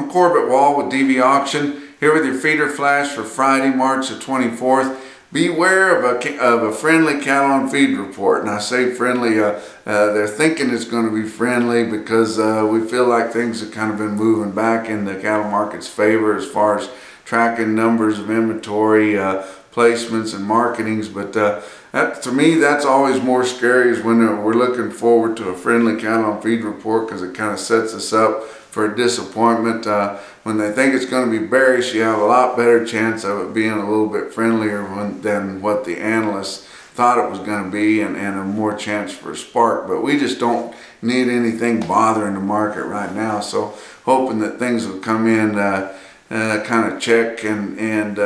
I'm Corbett Wall with DV Auction, here with your feeder flash for Friday, March the 24th. Beware of a friendly cattle on feed report. And I say friendly, they're thinking it's going to be friendly because we feel like things have kind of been moving back in the cattle market's favor as far as tracking numbers of inventory, placements and marketings. But to me, that's always more scary is when we're looking forward to a friendly cattle on feed report, because it kind of sets us up for a disappointment. When they think it's going to be bearish, you have a lot better chance of it being a little bit friendlier than what the analysts thought it was going to be, and a more chance for a spark. But we just don't need anything bothering the market right now, so hoping that things will come in kind of check and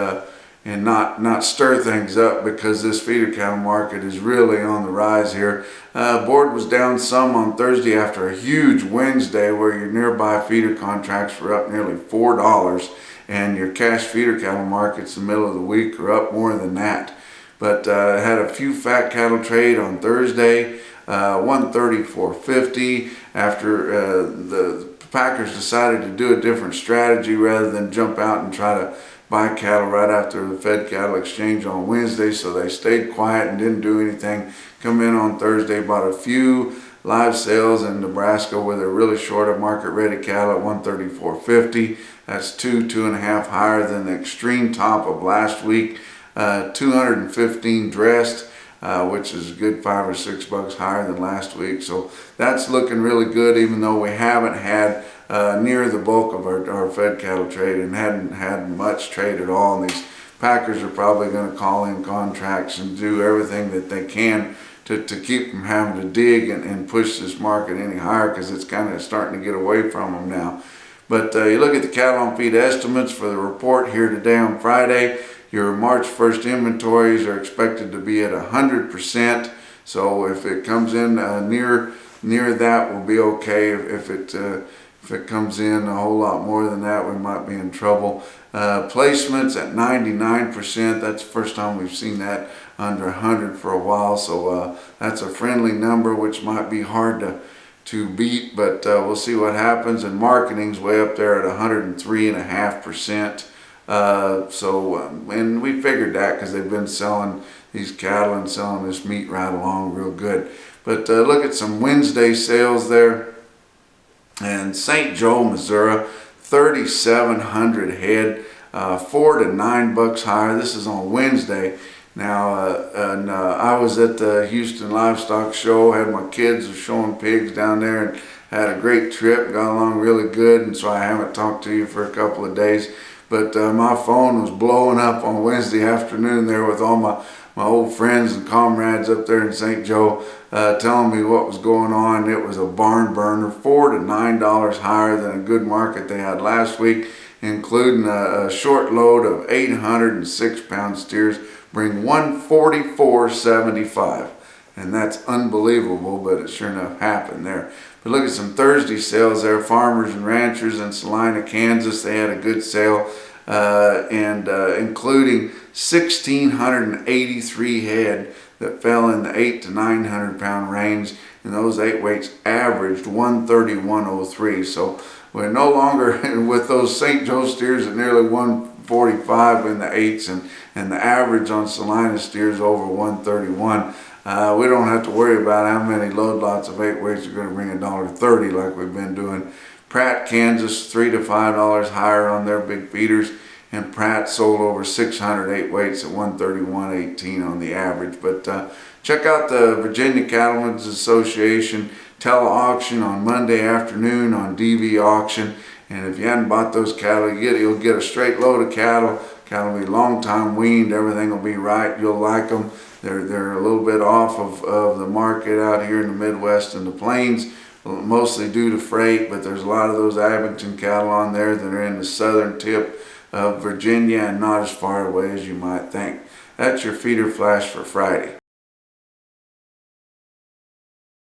not stir things up, because this feeder cattle market is really on the rise here. Board was down some on Thursday after a huge Wednesday where your nearby feeder contracts were up nearly $4, and your cash feeder cattle markets in the middle of the week are up more than that. But had a few fat cattle trade on Thursday, 134.50, after the packers decided to do a different strategy rather than jump out and try to buy cattle right after the Fed cattle exchange on Wednesday. So they stayed quiet and didn't do anything. Come in on Thursday, bought a few live sales in Nebraska where they're really short of market ready cattle at 134.50. That's 2.5 higher than the extreme top of last week. 215 dressed, which is a good $5 or $6 higher than last week. So that's looking really good, even though we haven't had near the bulk of our fed cattle trade and hadn't had much trade at all. And these packers are probably going to call in contracts and do everything that they can to keep from having to dig and push this market any higher, because it's kind of starting to get away from them now. But you look at the cattle on feed estimates for the report here today on Friday. Your March 1st inventories are expected to be at 100%. So if it comes in near that, we'll be okay. If it comes in a whole lot more than that, we might be in trouble. Placements at 99%. That's the first time we've seen that under 100 for a while. So that's a friendly number, which might be hard to beat, but we'll see what happens. And marketing's way up there at 103.5%. And we figured that because they've been selling these cattle and selling this meat right along real good. But look at some Wednesday sales there. And St. Joe, Missouri, 3,700 head, $4 to $9 higher. This is on Wednesday. Now, I was at the Houston Livestock Show, had my kids showing pigs down there, and had a great trip, got along really good, and so I haven't talked to you for a couple of days. But my phone was blowing up on Wednesday afternoon there with all my old friends and comrades up there in St. Joe telling me what was going on. It was a barn burner, $4 to $9 higher than a good market they had last week, including a short load of 806-pound steers, bring 144.75. And that's unbelievable, but it sure enough happened there. But look at some Thursday sales there. Farmers and Ranchers in Salina, Kansas, they had a good sale, including 1,683 head that fell in the 8 to 900 pound range, and those 8 weights averaged 131.03. So we're no longer with those St. Joe steers at nearly 145 in the 8s, and the average on Salina steers over 131. We don't have to worry about how many load lots of 8 weights are going to bring $1.30 like we've been doing. Pratt, Kansas, $3 to $5 higher on their big feeders, and Pratt sold over 600 8 weights at 131.18 on the average. But check out the Virginia Cattlemen's Association tele-auction on Monday afternoon on DV Auction. And if you hadn't bought those cattle, you'll get a straight load of cattle. Cattle will be long time weaned. Everything will be right. You'll like them. They're a little bit off of the market out here in the Midwest and the Plains, mostly due to freight, but there's a lot of those Abington cattle on there that are in the southern tip of Virginia and not as far away as you might think. That's your feeder flash for Friday.